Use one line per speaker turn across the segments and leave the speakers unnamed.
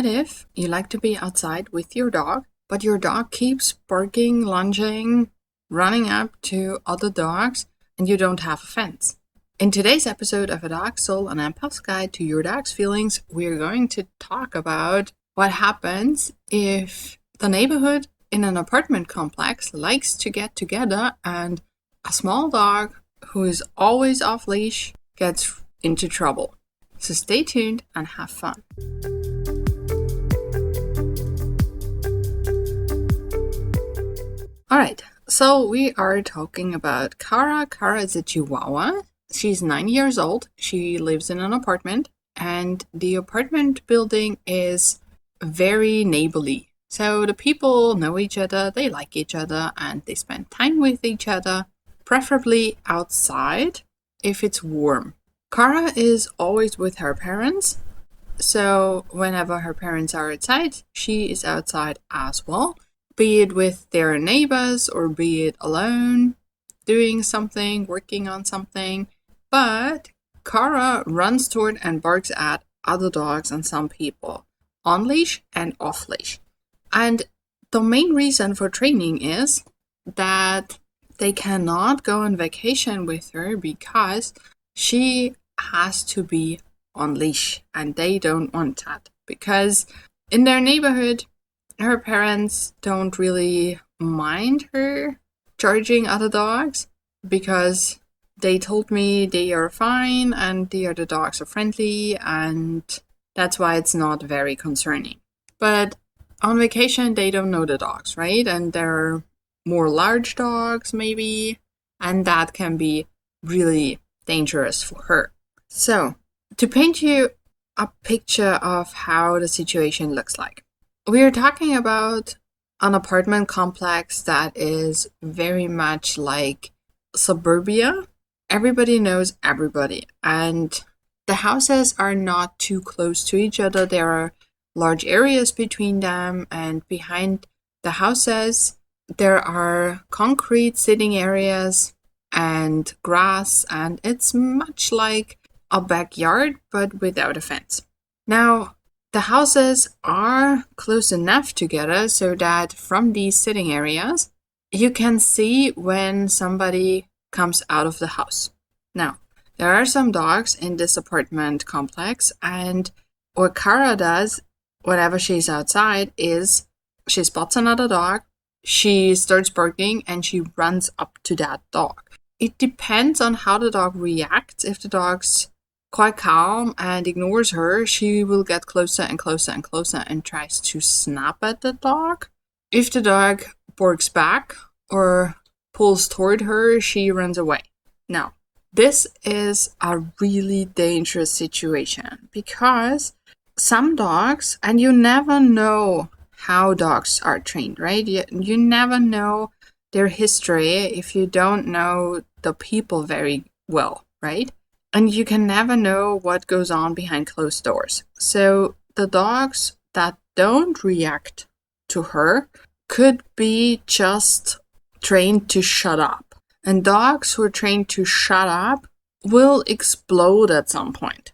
What if you like to be outside with your dog, but your dog keeps barking, lunging, running up to other dogs, and you don't have a fence? In today's episode of A Dog Soul and Empath's Guide to Your Dog's Feelings, we're going to talk about what happens if the neighborhood in an apartment complex likes to get together and a small dog who is always off leash gets into trouble. So stay tuned and have fun. Alright, so we are talking about Kara. Kara is a Chihuahua. She's 9 years old. She lives in an apartment, and the apartment building is very neighborly. So the people know each other, they like each other, and they spend time with each other, preferably outside if it's warm. Kara is always with her parents, so whenever her parents are outside, she is outside as well, be it with their neighbors or be it alone, doing something, working on something. But Kara runs toward and barks at other dogs and some people, on leash and off leash. And the main reason for training is that they cannot go on vacation with her because she has to be on leash, and they don't want that because in their neighborhood, her parents don't really mind her charging other dogs because they told me they are fine and the other dogs are friendly, and that's why it's not very concerning. But on vacation, they don't know the dogs, right? And there are more large dogs maybe, and that can be really dangerous for her. So, to paint you a picture of how the situation looks like, we are talking about an apartment complex that is very much like suburbia. Everybody knows everybody, and the houses are not too close to each other. There are large areas between them, and behind the houses there are concrete sitting areas and grass, and it's much like a backyard but without a fence. Now, the houses are close enough together so that from these sitting areas you can see when somebody comes out of the house. Now, there are some dogs in this apartment complex, and what Kara does whenever she's outside is she spots another dog, she starts barking, and she runs up to that dog. It depends on how the dog reacts. If the dog's quite calm and ignores her, she will get closer and closer and closer and tries to snap at the dog. If the dog barks back or pulls toward her, she runs away. Now, this is a really dangerous situation because some dogs, and you never know how dogs are trained, right? You never know their history if you don't know the people very well, right? And you can never know what goes on behind closed doors. So the dogs that don't react to her could be just trained to shut up. And dogs who are trained to shut up will explode at some point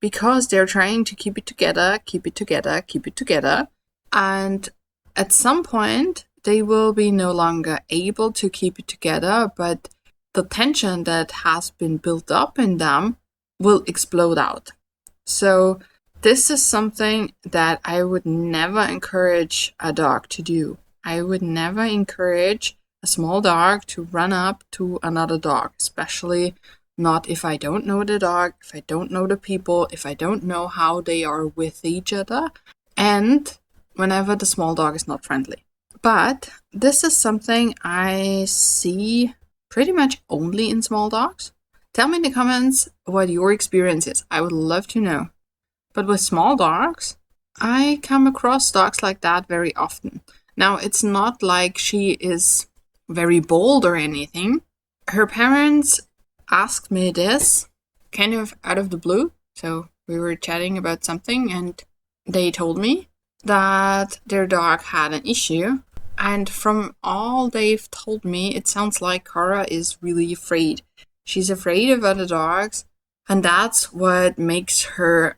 because they're trying to keep it together. And at some point, they will be no longer able to keep it together, but the tension that has been built up in them will explode out. So this is something that I would never encourage a dog to do. I would never encourage a small dog to run up to another dog, especially not if I don't know the dog, if I don't know the people, if I don't know how they are with each other, and whenever the small dog is not friendly. But this is something I see pretty much only in small dogs. Tell me in the comments what your experience is. I would love to know. But with small dogs, I come across dogs like that very often. Now, it's not like she is very bold or anything. Her parents asked me this kind of out of the blue. So we were chatting about something and they told me that their dog had an issue. And from all they've told me, it sounds like Kara is really afraid. She's afraid of other dogs, and that's what makes her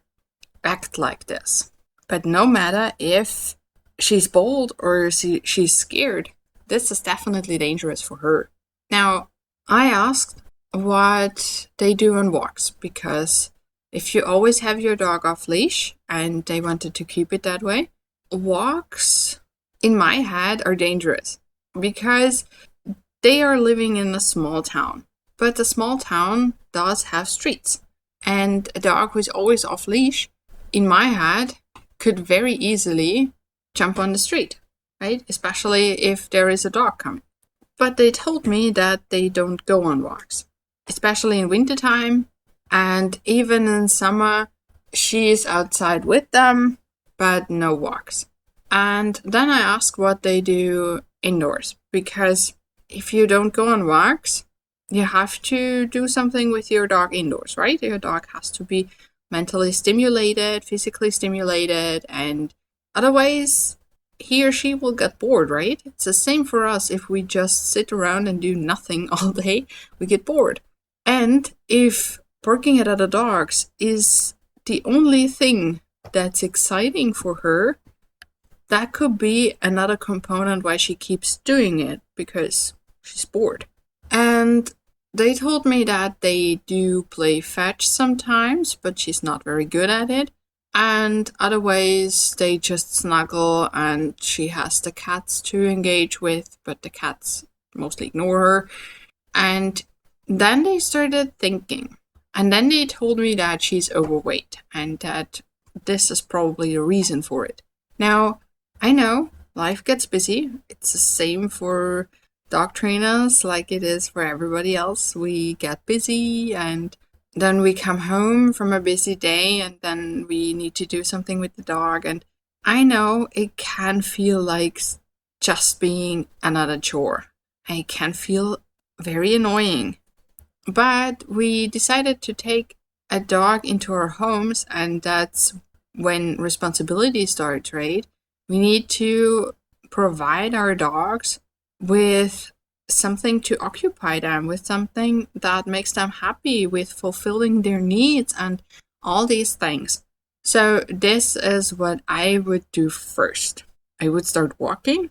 act like this. But no matter if she's bold or she's scared, this is definitely dangerous for her. Now, I asked what they do on walks, because if you always have your dog off leash and they wanted to keep it that way, walks in my head are dangerous because they are living in a small town. But the small town does have streets. And a dog who's always off leash, in my head, could very easily jump on the street, right? Especially if there is a dog coming. But they told me that they don't go on walks, especially in wintertime. And even in summer, she is outside with them, but no walks. And then I asked what they do indoors, because if you don't go on walks, you have to do something with your dog indoors, right? Your dog has to be mentally stimulated, physically stimulated, and otherwise he or she will get bored, right? It's the same for us. If we just sit around and do nothing all day, we get bored. And if barking at other dogs is the only thing that's exciting for her, that could be another component why she keeps doing it, because she's bored. And they told me that they do play fetch sometimes, but she's not very good at it. And other ways, they just snuggle and she has the cats to engage with, but the cats mostly ignore her. And then they started thinking. And then they told me that she's overweight and that this is probably the reason for it. Now, I know life gets busy. It's the same for dog trainers like it is for everybody else. We get busy and then we come home from a busy day and then we need to do something with the dog. And I know it can feel like just being another chore. It can feel very annoying. But we decided to take a dog into our homes, and that's when responsibility starts, right? We need to provide our dogs with something to occupy them, with something that makes them happy, with fulfilling their needs and all these things. So this is what I would do first. I would start walking,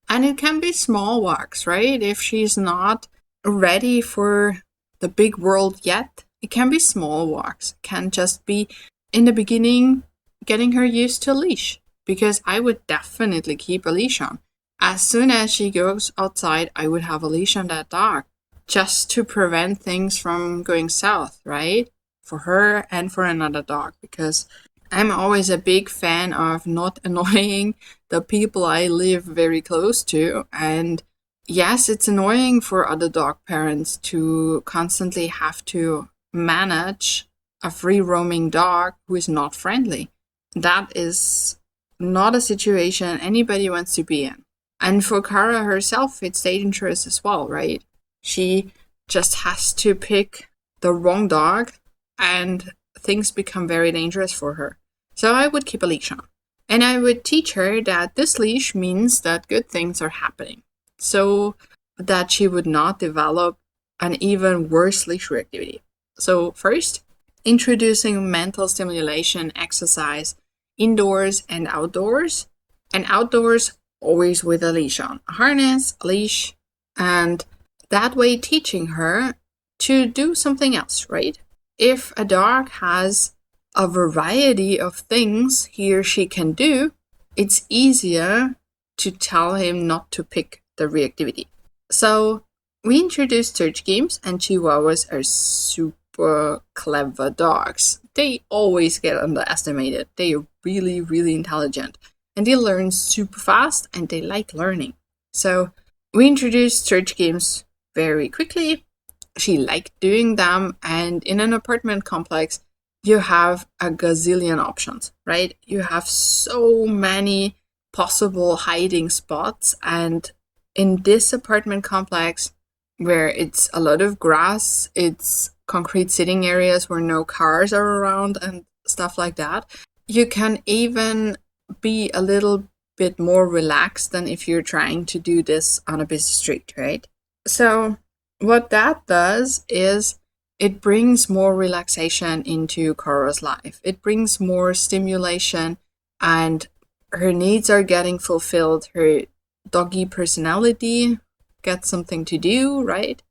and it can be small walks, right? If she's not ready for the big world yet, it can be small walks. It can just be, in the beginning, getting her used to a leash, because I would definitely keep a leash on. As soon as she goes outside, I would have a leash on that dog, just to prevent things from going south, right? For her and for another dog, because I'm always a big fan of not annoying the people I live very close to. And yes, it's annoying for other dog parents to constantly have to manage a free roaming dog who is not friendly. That is not a situation anybody wants to be in. And for Kara herself, it's dangerous as well, right? She just has to pick the wrong dog and things become very dangerous for her. So I would keep a leash on. And I would teach her that this leash means that good things are happening, so that she would not develop an even worse leash reactivity. So first, introducing mental stimulation exercise indoors and outdoors. And outdoors, always with a leash on. A harness, a leash, and that way teaching her to do something else, right? If a dog has a variety of things he or she can do, it's easier to tell him not to pick the reactivity. So we introduced search games, and Chihuahuas are super clever dogs. They always get underestimated. They are really, really intelligent. And they learn super fast, and they like learning. So we introduced search games very quickly. She liked doing them. And in an apartment complex, you have a gazillion options, right? You have so many possible hiding spots. And in this apartment complex, where it's a lot of grass, it's concrete sitting areas where no cars are around and stuff like that, you can even be a little bit more relaxed than if you're trying to do this on a busy street, right? So what that does is it brings more relaxation into Cora's life. It brings more stimulation and her needs are getting fulfilled. Her doggy personality gets something to do, right?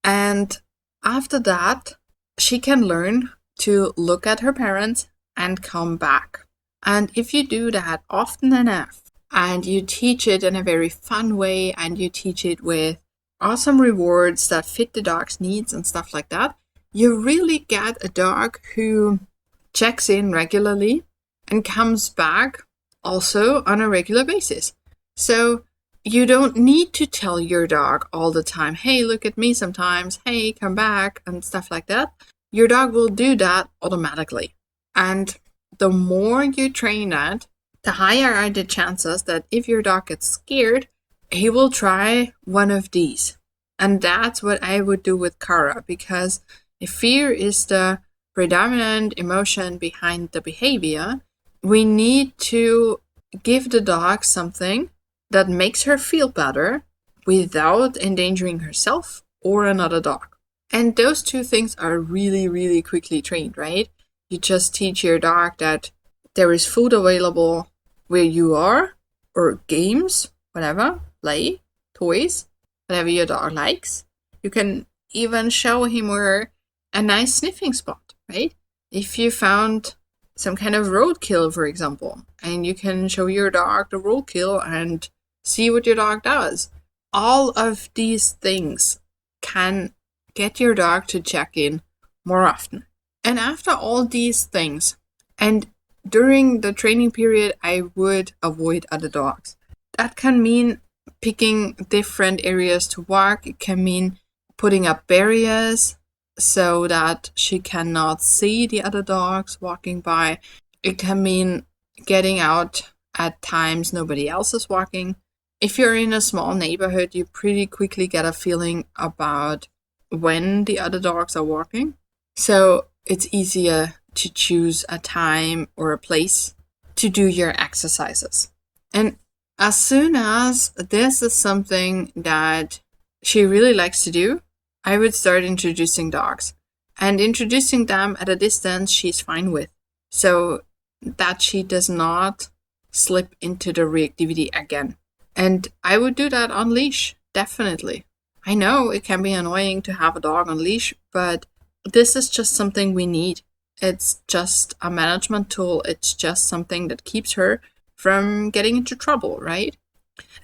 And after that, she can learn to look at her parents and come back. And if you do that often enough, and you teach it in a very fun way, and you teach it with awesome rewards that fit the dog's needs and stuff like that, you really get a dog who checks in regularly and comes back also on a regular basis. So you don't need to tell your dog all the time, hey, look at me sometimes, hey, come back, and stuff like that. Your dog will do that automatically. And the more you train that, the higher are the chances that if your dog gets scared, he will try one of these. And that's what I would do with Kara, because if fear is the predominant emotion behind the behavior, we need to give the dog something that makes her feel better without endangering herself or another dog. And those two things are really, really quickly trained, right? You just teach your dog that there is food available where you are, or games, whatever, play, toys, whatever your dog likes. You can even show him or her a nice sniffing spot, right? If you found some kind of roadkill, for example, and you can show your dog the roadkill and see what your dog does. All of these things can get your dog to check in more often. And after all these things, and during the training period, I would avoid other dogs. That can mean picking different areas to walk. It can mean putting up barriers so that she cannot see the other dogs walking by. It can mean getting out at times nobody else is walking. If you're in a small neighborhood, you pretty quickly get a feeling about when the other dogs are walking. So it's easier to choose a time or a place to do your exercises. And as soon as this is something that she really likes to do, I would start introducing dogs. And introducing them at a distance, she's fine with. So that she does not slip into the reactivity again. And I would do that on leash, definitely. I know it can be annoying to have a dog on leash, but this is just something we need. It's just a management tool. It's just something that keeps her from getting into trouble, right?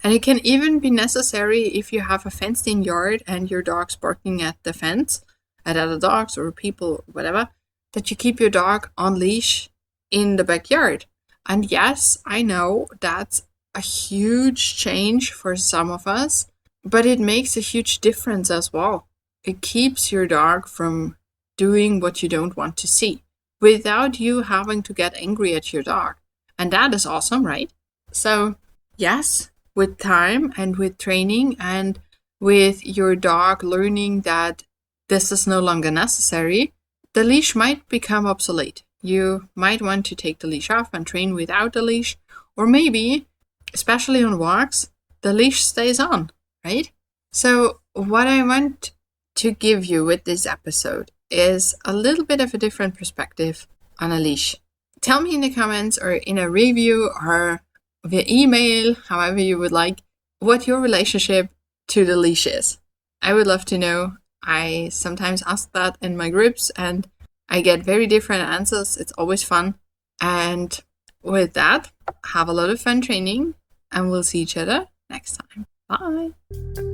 And it can even be necessary if you have a fenced-in yard and your dog's barking at the fence, at other dogs or people, whatever, that you keep your dog on leash in the backyard. And yes, I know that's a huge change for some of us, but it makes a huge difference as well. It keeps your dog from doing what you don't want to see without you having to get angry at your dog. And that is awesome, right? So yes, with time and with training and with your dog learning that this is no longer necessary, the leash might become obsolete. You might want to take the leash off and train without the leash, or maybe, especially on walks, the leash stays on, right? So what I want to give you with this episode is a little bit of a different perspective on a leash. Tell me in the comments or in a review or via email, however you would like, what your relationship to the leash is. I would love to know. I sometimes ask that in my groups and I get very different answers. It's always fun. And with that, have a lot of fun training and we'll see each other next time. Bye.